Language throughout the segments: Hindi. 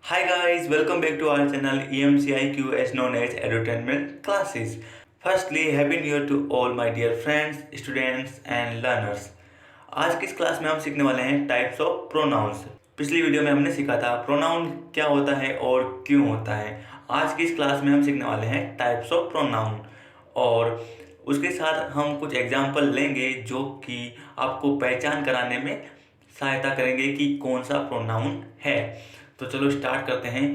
Hi guys, welcome back to our channel EMCIQ as known as Edutainment Classes. Firstly, Happy New Year to all my dear friends, students and learners. आज की इस क्लास में हम सीखने वाले हैं टाइप्स ऑफ प्रोनाउंस। पिछली वीडियो में हमने सीखा था प्रोनाउन क्या होता है और क्यों होता है। आज की इस क्लास में हम सीखने वाले हैं टाइप्स ऑफ प्रोनाउन और उसके साथ हम कुछ एग्जाम्पल लेंगे जो कि आपको पहचान कराने में सहायता करेंगे कि कौन सा प्रोनाउन है। तो चलो स्टार्ट करते हैं।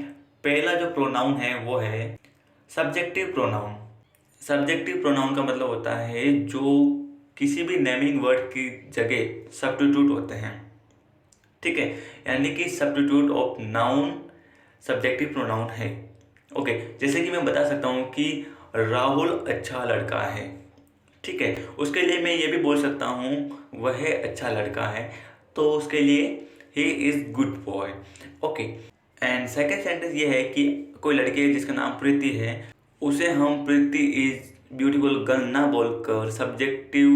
पहला जो प्रोनाउन है वो है सब्जेक्टिव प्रोनाउन। सब्जेक्टिव प्रोनाउन का मतलब होता है जो किसी भी नेमिंग वर्ड की जगह सब्स्टिट्यूट होते हैं। ठीक है, यानी कि substitute of noun subjective pronoun है। ओके, जैसे कि मैं बता सकता हूँ कि राहुल अच्छा लड़का है। ठीक है, उसके लिए मैं ये भी बोल सकता हूँ वह अच्छा लड़का है, तो उसके लिए he is good boy. Okay, and second sentence ये है कि कोई लड़की है जिसका नाम प्रीति है, उसे हम प्रीति इज ब्यूटीफुल गर्ल ना बोलकर सब्जेक्टिव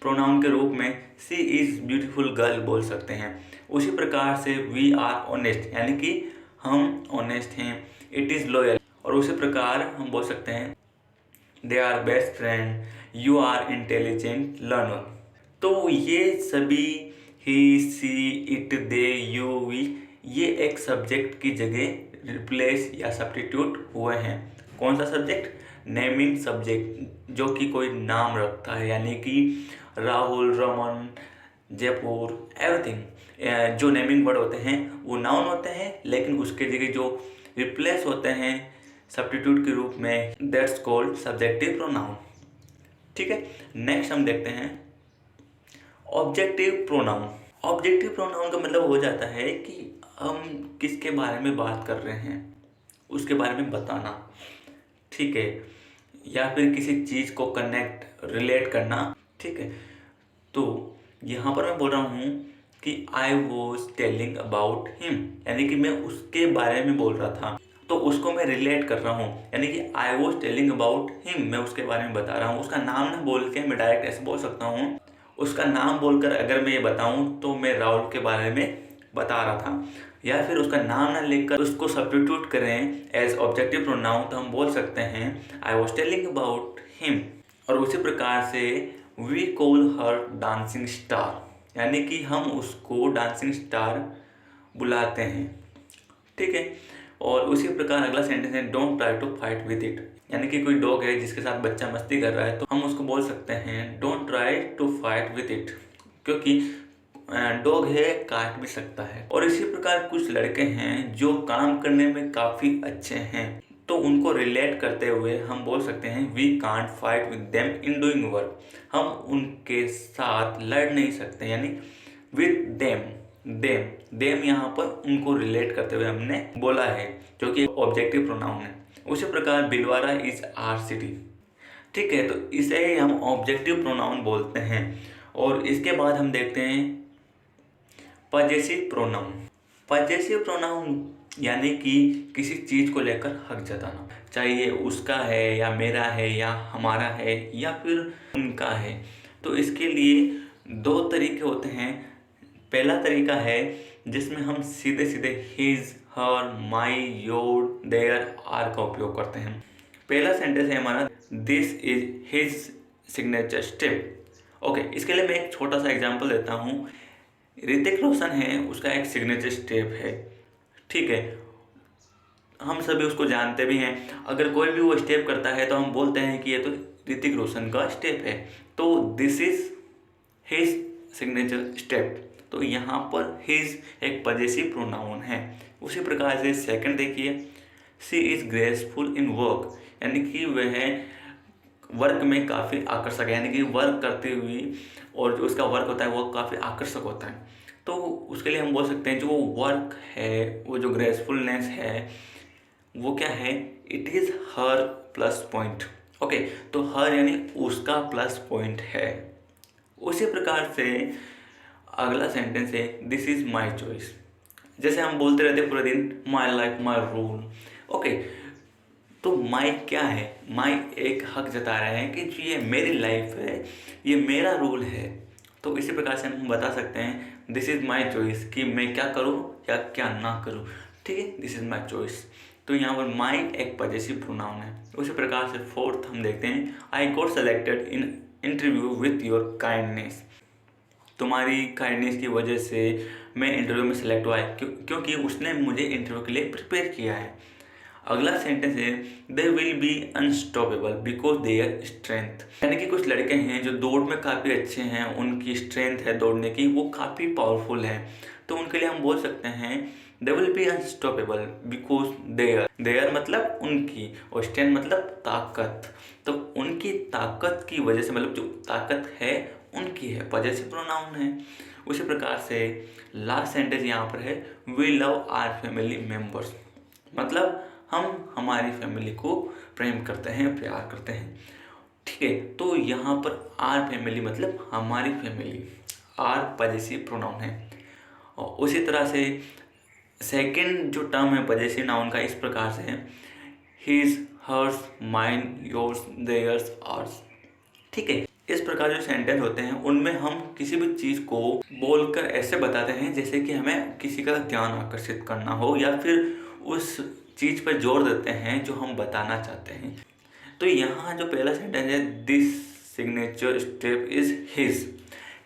प्रोनाउन के रूप में सी इज ब्यूटीफुल गर्ल बोल सकते हैं। उसी प्रकार से वी आर ऑनेस्ट, यानी कि हम ऑनेस्ट हैं। इट इज़ लॉयल, और उसी प्रकार हम बोल सकते हैं they are best friend, you are intelligent learner. तो ये सभी he, she, it, they, you, we ये एक सब्जेक्ट की जगह रिप्लेस या सब्स्टिट्यूट हुए हैं। कौन सा सब्जेक्ट? नेमिंग सब्जेक्ट, जो कि कोई नाम रखता है, यानी कि राहुल, रमन, जयपुर, एवरीथिंग। जो नेमिंग वर्ड होते हैं वो नाउन होते हैं, लेकिन उसके जगह जो रिप्लेस होते हैं सब्स्टिट्यूट के रूप में, दैट्स कॉल्ड सब्जेक्टिव प्रोनाउन। ठीक है, नेक्स्ट हम देखते हैं ऑब्जेक्टिव प्रोनाउन। ऑब्जेक्टिव प्रोनाउन का मतलब हो जाता है कि हम किसके बारे में बात कर रहे हैं उसके बारे में बताना। ठीक है, या फिर किसी चीज़ को कनेक्ट, रिलेट करना। ठीक है, तो यहाँ पर मैं बोल रहा हूँ कि आई वॉज टेलिंग अबाउट हिम, यानी कि मैं उसके बारे में बोल रहा था, तो उसको मैं रिलेट कर रहा हूँ, यानी कि आई वॉज टेलिंग अबाउट हिम, मैं उसके बारे में बता रहा हूँ। उसका नाम ना बोल के मैं डायरेक्ट ऐसे बोल सकता हूँ। उसका नाम बोलकर अगर मैं ये बताऊँ तो मैं राहुल के बारे में बता रहा था, या फिर उसका नाम ना लेकर उसको सब्स्टिट्यूट करें एज ऑब्जेक्टिव प्रोनाउन, तो हम बोल सकते हैं I was telling about him. और उसी प्रकार से we call her dancing star, यानी कि हम उसको डांसिंग स्टार बुलाते हैं। ठीक है, और उसी प्रकार अगला सेंटेंस है don't try to fight with it, यानी कि कोई डॉग है जिसके साथ बच्चा मस्ती कर रहा है, तो हम उसको बोल सकते हैं don't try to fight with it, क्योंकि डॉग है, काट भी सकता है। और इसी प्रकार कुछ लड़के हैं जो काम करने में काफ़ी अच्छे हैं, तो उनको रिलेट करते हुए हम बोल सकते हैं we can't fight with them in doing work, हम उनके साथ लड़ नहीं सकते, यानी विद देम। देम यहाँ पर उनको रिलेट करते हुए हमने बोला है, जो कि ऑब्जेक्टिव प्रोनाउन है। उसी प्रकार बिलवारा इज आर सिटी। ठीक है, तो इसे ही हम ऑब्जेक्टिव प्रोनाउन बोलते हैं। और इसके बाद हम देखते हैं पजेसिव प्रोनाउन। पजेसिव प्रोनाउन यानी कि किसी चीज़ को लेकर हक जताना, चाहे ये उसका है या मेरा है या हमारा है या फिर उनका है। तो इसके लिए दो तरीके होते हैं। पहला तरीका है जिसमें हम सीधे सीधे his, her, my, your, their, our का उपयोग करते हैं। पहला सेंटेंस है हमारा this is his signature step. Okay, इसके लिए मैं एक छोटा सा एग्जांपल देता हूँ। ऋतिक रोशन है, उसका एक सिग्नेचर स्टेप है। ठीक है, हम सभी उसको जानते भी हैं। अगर कोई भी वो स्टेप करता है तो हम बोलते हैं कि ये तो ऋतिक रोशन का स्टेप है, तो this is his signature step. तो यहाँ पर हिज एक पजेसिव प्रोनाउन है। उसी प्रकार से सेकंड देखिए, सी इज ग्रेसफुल इन वर्क, यानी कि वह वर्क में काफ़ी आकर्षक है, यानी कि वर्क करती हुई और जो उसका वर्क होता है वो काफ़ी आकर्षक होता है। तो उसके लिए हम बोल सकते हैं जो वो वर्क है, वो जो ग्रेसफुलनेस है, वो क्या है, it is her plus point. Okay, तो हर यानी उसका प्लस पॉइंट है। उसी प्रकार से अगला सेंटेंस है दिस इज़ माई चॉइस। जैसे हम बोलते रहते पूरे दिन my life my rule. Okay, तो माई क्या है, माई एक हक जता रहे हैं कि ये मेरी लाइफ है, ये मेरा रूल है। तो इसी प्रकार से हम बता सकते हैं दिस इज़ माई चॉइस, कि मैं क्या करूँ या क्या ना करूँ। ठीक है, दिस इज माई चॉइस। तो यहाँ पर माई एक पॉजेसिव प्रोनाउन है। उसी प्रकार से फोर्थ हम देखते हैं, I got selected in interview with your kindness. तुम्हारी काइंडनेस की वजह से मैं इंटरव्यू में सेलेक्ट हुआ है, क्योंकि उसने मुझे इंटरव्यू के लिए प्रिपेयर किया है। अगला सेंटेंस है, दे will be unstoppable because their strength. यानी कि कुछ लड़के हैं जो दौड़ में काफ़ी अच्छे हैं, उनकी स्ट्रेंथ है दौड़ने की, वो काफ़ी पावरफुल है। तो उनके लिए हम बोल सकते हैं they will be unstoppable because their मतलब उनकी, और स्ट्रेंथ मतलब ताकत। तो उनकी ताकत की वजह से, मतलब जो ताकत है उनकी है, पॉजेसिव प्रोनाउन है। उसी प्रकार से लास्ट सेंटेंस यहाँ पर है, we love our family members. मतलब हम हमारी फैमिली को प्रेम करते हैं, प्यार करते हैं। ठीक है, तो यहाँ पर आर फैमिली मतलब हमारी फैमिली, आर पॉजेसिव प्रोनाउन है। और उसी तरह से सेकंड जो टर्म है पॉजेसिव नाउन का, इस प्रकार से है, his, hers, mine, yours, theirs, ours. ठीक है, इस प्रकार जो सेंटेंस होते हैं उनमें हम किसी भी चीज़ को बोलकर ऐसे बताते हैं जैसे कि हमें किसी का ध्यान आकर्षित करना हो, या फिर उस चीज़ पर जोर देते हैं जो हम बताना चाहते हैं। तो यहाँ जो पहला सेंटेंस है, this signature step is his,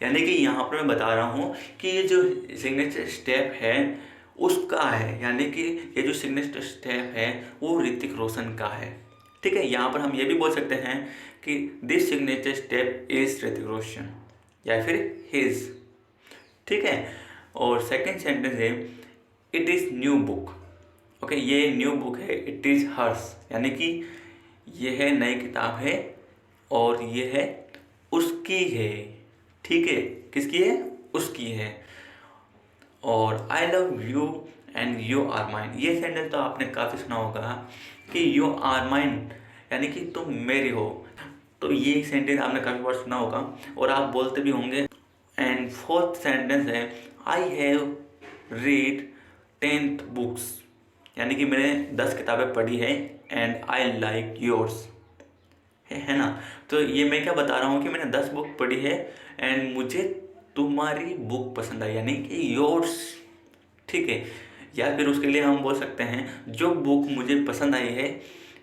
यानी कि यहाँ पर मैं बता रहा हूँ कि ये जो सिग्नेचर स्टेप है उसका है, यानी कि ये जो सिग्नेचर स्टेप है वो ऋतिक रोशन का है। ठीक है, यहाँ पर हम ये भी बोल सकते हैं कि this signature step is Hrithik Roshan, या फिर हिज। ठीक है, और सेकंड सेंटेंस है, it is new book. Okay, ये न्यू बुक है, इट इज़ हर्स, यानी कि ये है नई किताब है और ये है उसकी है। ठीक है, किसकी है? उसकी है। और I love you and you are mine, ये सेंटेंस तो आपने काफ़ी सुना होगा कि यू आर माइन यानी कि तुम मेरी हो। तो ये सेंटेंस आपने काफ़ी बार सुना होगा और आप बोलते भी होंगे। एंड फोर्थ सेंटेंस है, आई हैव रीड 10 बुक्स, यानी कि मैंने 10 किताबें पढ़ी है, एंड आई लाइक योर्स, है ना। तो ये मैं क्या बता रहा हूँ कि मैंने 10 बुक पढ़ी है एंड मुझे तुम्हारी बुक पसंद आई, यानी कि योर्स। ठीक है, या फिर उसके लिए हम बोल सकते हैं जो बुक मुझे पसंद आई है,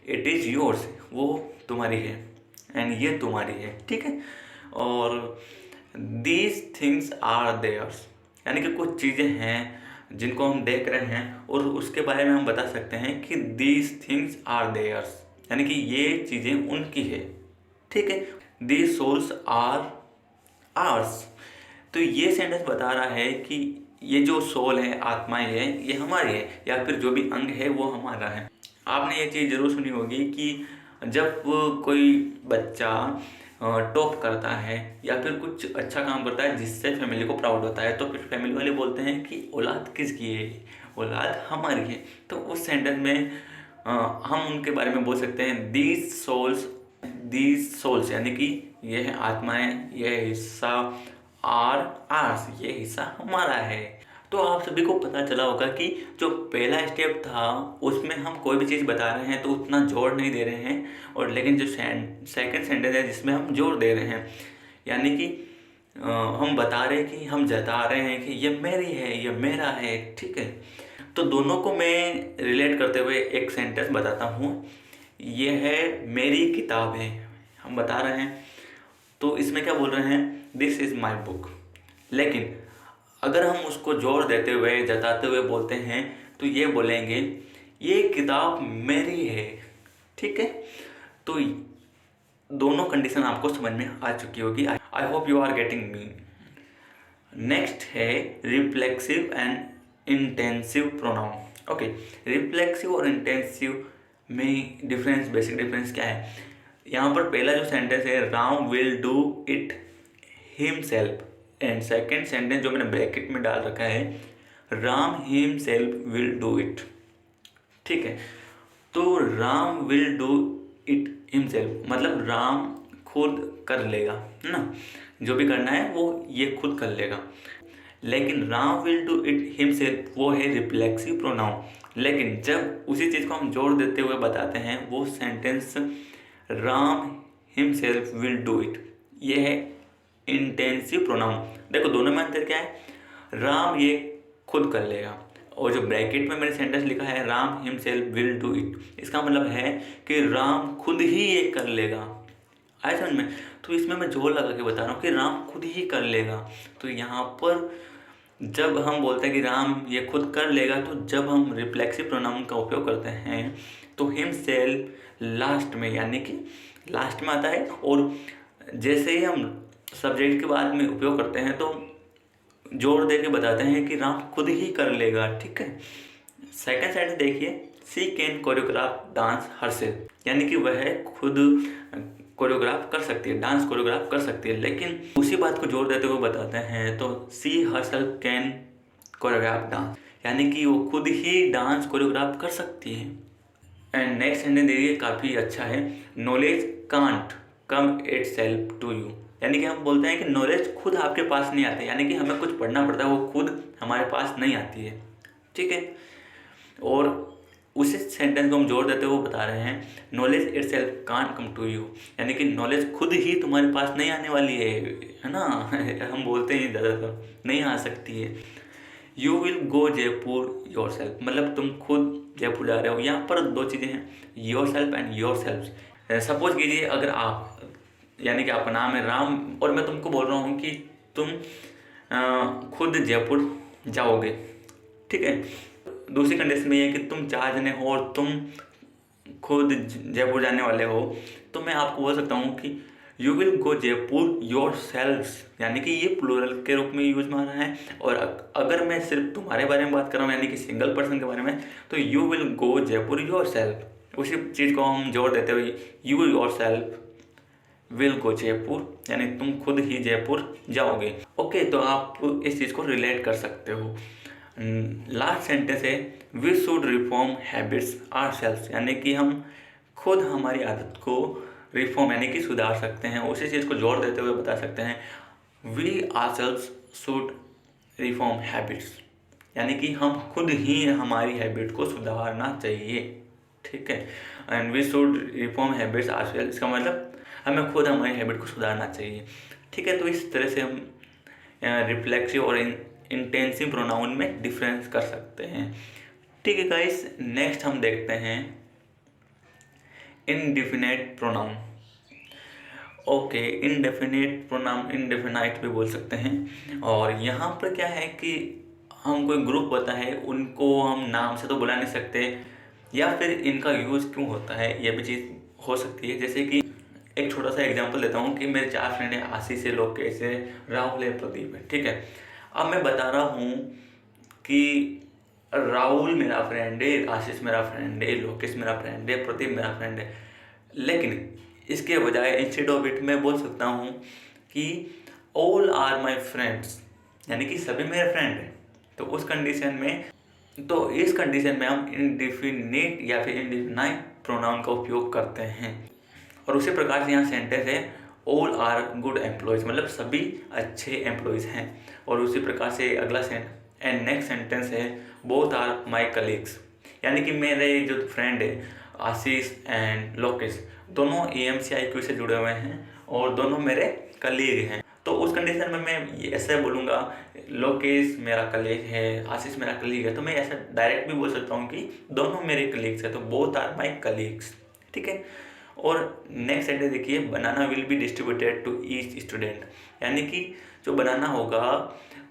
इट इज़ योर्स, वो तुम्हारी है एंड ये तुम्हारी है। ठीक है, और दीज थिंग्स आर देयर्स, यानी कि कुछ चीज़ें हैं जिनको हम देख रहे हैं और उसके बारे में हम बता सकते हैं कि दीज थिंग्स आर देयर्स, यानी कि ये चीज़ें उनकी है। ठीक है, दीज सोल्स आर आर्स, तो ये सेंटेंस बता रहा है कि ये जो सोल है, आत्माएं है, ये हमारी है, या फिर जो भी अंग है वो हमारा है। आपने ये चीज़ ज़रूर सुनी होगी कि जब कोई बच्चा टॉप करता है या फिर कुछ अच्छा काम करता है जिससे फैमिली को प्राउड होता है, तो फिर फैमिली वाले बोलते हैं कि औलाद किसकी है, औलाद हमारी है। तो उस सेंटेंस में हम उनके बारे में बोल सकते हैं दीज सोल्स, यानी कि ये है आत्माएं, ये हिस्सा आर आर्स, ये हिस्सा हमारा है। तो आप सभी को पता चला होगा कि जो पहला स्टेप था उसमें हम कोई भी चीज़ बता रहे हैं तो उतना जोर नहीं दे रहे हैं, और लेकिन जो सेकंड सेंटेंस है जिसमें हम जोर दे रहे हैं, यानी कि हम बता रहे हैं कि हम जता रहे हैं कि ये मेरी है, ये मेरा है। ठीक है, तो दोनों को मैं रिलेट करते हुए एक सेंटेंस बताता हूँ। ये है मेरी किताब है, हम बता रहे हैं, तो इसमें क्या बोल रहे हैं, दिस इज़ माई बुक। लेकिन अगर हम उसको जोर देते हुए, जताते हुए बोलते हैं तो ये बोलेंगे ये किताब मेरी है। ठीक है, तो दोनों कंडीशन आपको समझ में आ चुकी होगी। I hope you are getting me. Next है reflexive and intensive pronoun. Okay, reflexive और इंटेंसिव में डिफरेंस, बेसिक डिफरेंस क्या है। यहाँ पर पहला जो सेंटेंस है, Ram will do it himself, and second sentence जो मैंने ब्रैकेट में डाल रखा है, Ram himself will do it. ठीक है, तो Ram will do it himself मतलब राम खुद कर लेगा, है ना, जो भी करना है वो ये खुद कर लेगा। लेकिन Ram will do it himself वो है रिफ्लेक्सिव प्रोनाउन, लेकिन जब उसी चीज़ को हम जोड़ देते हुए बताते हैं वो sentence Ram himself will do it, ये है इंटेंसिव प्रोनाउन। देखो दोनों में अंतर क्या है, राम ये खुद कर लेगा और जो ब्रैकेट में मैंने सेंटेंस लिखा है Ram himself will do it, इसका मतलब है कि राम खुद ही ये कर लेगा। आया समझ में? तो इसमें मैं जोर लगा के बता रहा हूँ कि राम खुद ही कर लेगा। तो यहाँ पर जब हम बोलते हैं कि राम ये खुद कर लेगा, तो जब हम रिफ्लेक्सिव प्रोनाउन का उपयोग करते हैं तो हिमसेल्फ लास्ट में, यानी कि लास्ट में आता है। और जैसे ही हम सब्जेक्ट के बाद में उपयोग करते हैं तो जोर दे के बताते हैं कि राम खुद ही कर लेगा। ठीक है। सेकंड सेंटेंस देखिए, सी कैन कोरियोग्राफ डांस हरसेल्फ, यानी कि वह खुद कोरियोग्राफ कर सकती है, डांस कोरियोग्राफ कर सकती है। लेकिन उसी बात को जोर देते हुए बताते हैं तो सी हरसेल्फ कैन कोरियोग्राफ डांस, यानी कि वो खुद ही डांस कोरियोग्राफ कर सकती है। एंड नेक्स्ट सेंटेंस देखिए, काफ़ी अच्छा है, knowledge can't come itself to you, यानी कि हम बोलते हैं कि नॉलेज खुद आपके पास नहीं आती, यानी कि हमें कुछ पढ़ना पड़ता है, वो खुद हमारे पास नहीं आती है। ठीक है। और उसी सेंटेंस को हम जोड़ देते हुए बता रहे हैं knowledge itself can't come to you, यानी कि नॉलेज खुद ही तुम्हारे पास नहीं आने वाली है ना। हम बोलते हैं ज़्यादातर नहीं आ सकती है। You will go Jaipur your self, मतलब तुम खुद जयपुर जा रहे हो। यहाँ पर दो चीज़ें हैं, your self and your self. Suppose कीजिए अगर आप, यानी कि आपका नाम है राम और मैं तुमको बोल रहा हूँ कि तुम खुद जयपुर जाओगे। ठीक है। दूसरी कंडीशन में ये है कि तुम 4 जने हो और तुम खुद जयपुर जाने वाले हो, तो मैं आपको बोल सकता हूँ कि you will go Jaipur your selves, यानी कि ये प्लूरल के रूप में यूज में आ रहा है। और अगर मैं सिर्फ तुम्हारे बारे में बात कर रहा हूँ, यानी कि सिंगल पर्सन के बारे में, तो you will go Jaipur your self. उसी चीज़ को हम जोड़ देते हुए you your self will go Jaipur, यानी तुम खुद ही जयपुर जाओगे। ओके, तो आप इस चीज़ को रिलेट कर सकते हो। लास्ट सेंटेंस है we should reform habits ourselves, यानी कि हम खुद हमारी आदत को रिफॉर्म यानी कि सुधार सकते हैं। उसी चीज़ को जोड़ देते हुए बता सकते हैं we ourselves should reform habits, यानी कि हम खुद ही हमारी हैबिट को सुधारना चाहिए। ठीक है। And we should reform habits ourselves, इसका मतलब हमें खुद हमारी हैबिट को सुधारना चाहिए। ठीक है। तो इस तरह से हम रिफ्लेक्सिव और इंटेंसिव प्रोनाउन में डिफरेंस कर सकते हैं। ठीक है गाइस, नेक्स्ट हम देखते हैं indefinite pronoun. Okay, indefinite pronoun indefinite भी बोल सकते हैं। और यहाँ पर क्या है कि हम कोई ग्रुप होता है उनको हम नाम से तो बुला नहीं सकते, या फिर इनका यूज़ क्यों होता है ये भी चीज़ हो सकती है। जैसे कि एक छोटा सा एग्जांपल देता हूँ कि मेरे 4 फ्रेंड हैं, आशीष है, लोकेश है, राहुल है, प्रदीप है। ठीक है। अब मैं बता रहा हूँ कि राहुल मेरा फ्रेंड है, आशीष मेरा फ्रेंड है, लोकेश मेरा फ्रेंड है, प्रदीप मेरा फ्रेंड है। लेकिन इसके बजाय इंस्टेड ऑफ इट मैं बोल सकता हूँ कि ऑल आर माई फ्रेंड्स, यानी कि सभी मेरे फ्रेंड हैं। तो उस कंडीशन में, तो इस कंडीशन में हम इंडेफिनिट या फिर इंडेफिनाइट प्रोनाउन का उपयोग करते हैं। और उसी प्रकार से यहाँ सेंटेंस है ऑल आर गुड एम्प्लॉयज़, मतलब सभी अच्छे एम्प्लॉयज़ हैं। और उसी प्रकार से अगला एंड नेक्स्ट सेंटेंस है बोथ आर माई कलीग्स, यानी कि मेरे जो फ्रेंड है आशीष एंड लोकेश दोनों EMCIQ से जुड़े हुए हैं और दोनों मेरे कलीग हैं। तो उस कंडीशन में मैं ऐसे बोलूँगा लोकेश मेरा कलीग है, आशीष मेरा कलीग है, तो मैं ऐसा डायरेक्ट भी बोल सकता हूँ कि दोनों मेरे कलीग्स हैं, तो बोथ आर माई कलीग्स। ठीक है। और नेक्स्ट सेंटेंस देखिए, banana will be distributed to each student, यानी कि जो बनाना होगा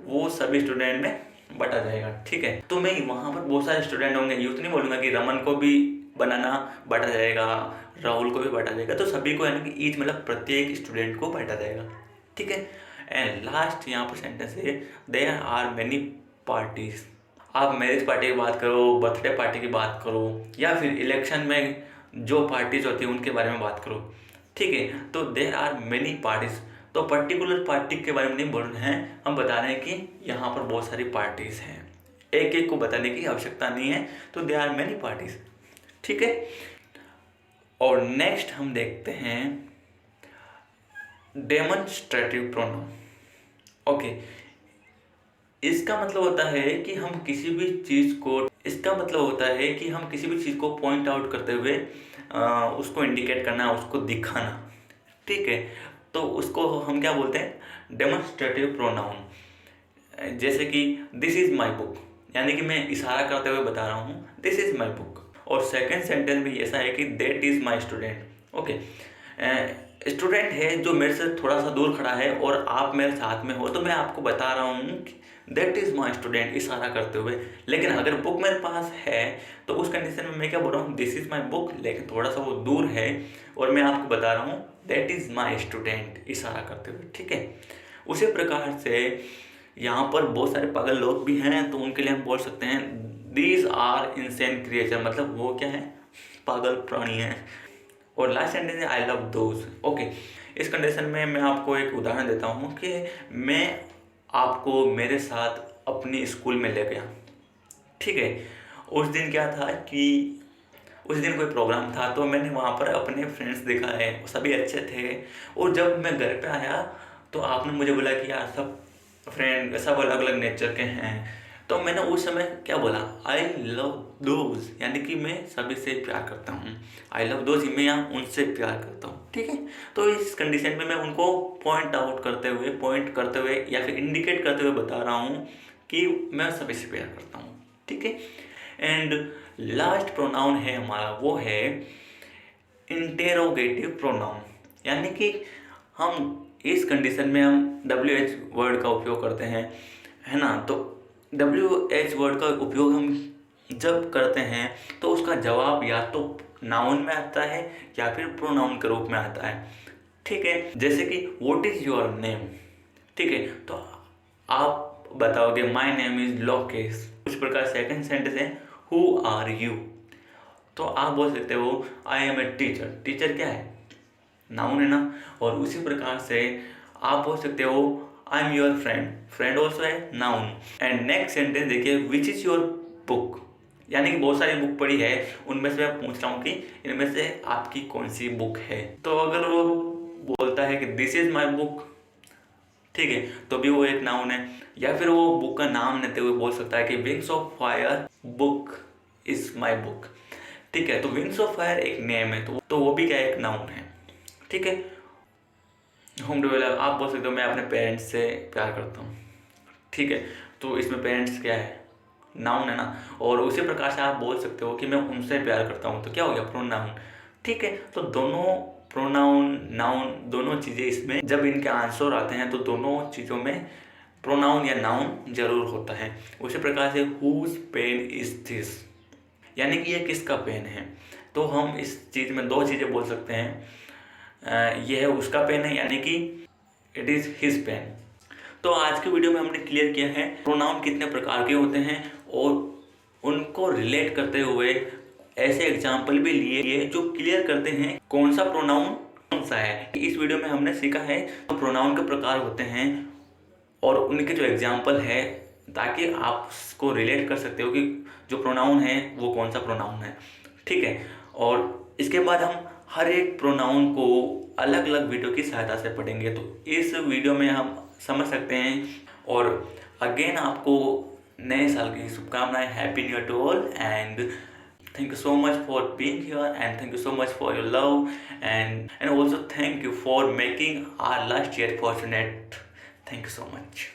वो सभी स्टूडेंट में बटा जाएगा। ठीक है। तो मैं वहाँ पर बहुत सारे स्टूडेंट होंगे, यूँ तो नहीं बोलूँगा कि रमन को भी बनाना बांटा जाएगा, राहुल को भी बांटा जाएगा, तो सभी को, यानी कि ईच मतलब प्रत्येक स्टूडेंट को बांटा जाएगा। ठीक है। एंड लास्ट यहाँ पर सेंटेंस है देयर आर मेनी पार्टीज। आप मैरिज पार्टी की बात करो, बर्थडे पार्टी की बात करो, या फिर इलेक्शन में जो पार्टीज होती है उनके बारे में बात करो। ठीक है। तो देयर आर मेनी पार्टीज, तो पर्टिकुलर पार्टी के बारे में नहीं बोल रहे हैं, हम बता रहे हैं कि यहाँ पर बहुत सारी पार्टीज हैं, एक एक को बताने की आवश्यकता नहीं है। तो देयर आर मेनी पार्टीज। ठीक है। और नेक्स्ट हम देखते हैं डेमोन्स्ट्रेटिव प्रोनाउन। ओके, इसका मतलब होता है कि हम किसी भी चीज़ को, इसका मतलब होता है कि हम किसी भी चीज़ को पॉइंट आउट करते हुए उसको इंडिकेट करना, उसको दिखाना। ठीक है। तो उसको हम क्या बोलते हैं, डेमोन्स्ट्रेटिव प्रोनाउन। जैसे कि दिस इज़ माई बुक, यानी कि मैं इशारा करते हुए बता रहा हूँ दिस इज़ माई बुक। और सेकंड सेंटेंस भी ऐसा है कि that is my student. Okay, student है जो मेरे से थोड़ा सा दूर खड़ा है और आप मेरे साथ में हो, तो मैं आपको बता रहा हूँ दैट इज़ माई स्टूडेंट इशारा करते हुए। लेकिन अगर बुक मेरे पास है तो उस कंडीशन में मैं क्या बोल रहा हूँ, दिस इज़ माई बुक, लेकिन थोड़ा सा वो दूर है और मैं आपको बता रहा हूँ दैट इज़ माई स्टूडेंट इशारा करते हुए। ठीक है, उसी प्रकार से यहाँ पर बहुत सारे पागल लोग भी हैं, तो उनके लिए हम बोल सकते हैं दीज आर इंसेन क्रिएचर, मतलब वो क्या है, पागल प्राणी हैं। और लास्ट सेंटेंस है आई लव दोज। ओके, इस कंडीशन में मैं आपको एक उदाहरण देता हूँ कि मैं आपको मेरे साथ अपनी स्कूल में ले गया। ठीक है, उस दिन क्या था कि उस दिन कोई प्रोग्राम था, तो मैंने वहाँ पर अपने फ्रेंड्स देखा है, सभी अच्छे थे। और जब मैं घर पे आया तो आपने मुझे बोला कि यार सब अलग अलग नेचर के हैं। तो मैंने उस समय क्या बोला, आई लव दोज, यानी कि मैं सभी से प्यार करता हूँ। आई लव दोज, मैं यहाँ उनसे प्यार करता हूँ। ठीक है, तो इस कंडीशन में मैं उनको पॉइंट करते हुए या फिर इंडिकेट करते हुए बता रहा हूँ कि मैं सभी से प्यार करता हूँ। ठीक है, एंड लास्ट प्रोनाउन है हमारा, वो है इंटेरोगेटिव प्रोनाउन। यानी कि हम इस कंडीशन में हम WH वर्ड का उपयोग करते हैं, है ना। तो WH वर्ड का उपयोग हम जब करते हैं तो उसका जवाब या तो नाउन में आता है या फिर प्रोनाउन के रूप में आता है। ठीक है, जैसे कि व्हाट इज़ योर नेम। ठीक है, तो आप बताओगे माई नेम इज़ लोकेश। उस प्रकार सेकंड सेंटेंस है हु आर यू, तो आप बोल सकते हो I am a teacher. Teacher क्या है, नाउन है ना। और उसी प्रकार से आप बोल सकते हो I am your friend. Friend also है नाउन। एंड नेक्स्ट सेंटेंस देखिए विच इज़ योर बुक, यानी कि बहुत सारी बुक पढ़ी है, उनमें से मैं पूछ रहा हूँ कि इनमें से आपकी कौन सी बुक है। तो अगर वो बोलता है कि दिस इज़ माई बुक, ठीक है, तो भी वो एक नाउन है। या फिर वो बुक का नाम लेते हुए बोल सकता है कि wings of fire book is my book. ठीक है, तो विंग्स ऑफ फायर एक नेम है, तो वो भी क्या एक नाउन है। ठीक है, होम डेवलप आप बोल सकते हो मैं अपने पेरेंट्स से प्यार करता हूँ। ठीक है, तो इसमें पेरेंट्स क्या है, नाउन है ना। और उसी प्रकार से आप बोल सकते हो कि मैं उनसे प्यार करता हूँ, तो क्या हो गया, प्रोनाउन। ठीक है, तो दोनों प्रोनाउन नाउन दोनों चीज़ें इसमें जब इनके आंसर आते हैं तो दोनों चीज़ों में प्रोनाउन या नाउन जरूर होता है। उसी प्रकार से हुज पेन इज दिस, यानी कि ये किसका पेन है। तो हम इस चीज़ में दो चीज़ें बोल सकते हैं, यह है उसका पेन है, यानी कि इट इज़ हिज पेन। तो आज के वीडियो में हमने क्लियर किया है प्रोनाउन कितने प्रकार के होते हैं और उनको रिलेट करते हुए ऐसे एग्जाम्पल भी लिए जो क्लियर करते हैं कौन सा प्रोनाउन कौन सा है। इस वीडियो में हमने सीखा है तो प्रोनाउन के प्रकार होते हैं और उनके जो एग्जाम्पल है, ताकि आप उसको रिलेट कर सकते हो कि जो प्रोनाउन है वो कौन सा प्रोनाउन है। ठीक है, और इसके बाद हम हर एक प्रोनाउन को अलग अलग वीडियो की सहायता से पढ़ेंगे, तो इस वीडियो में हम समझ सकते हैं। और अगेन आपको नए साल की शुभकामनाएं, happy new year to all, and thank you so much for being here, and thank you so much for your love, and also thank you for making our last year fortunate. Thank you so much.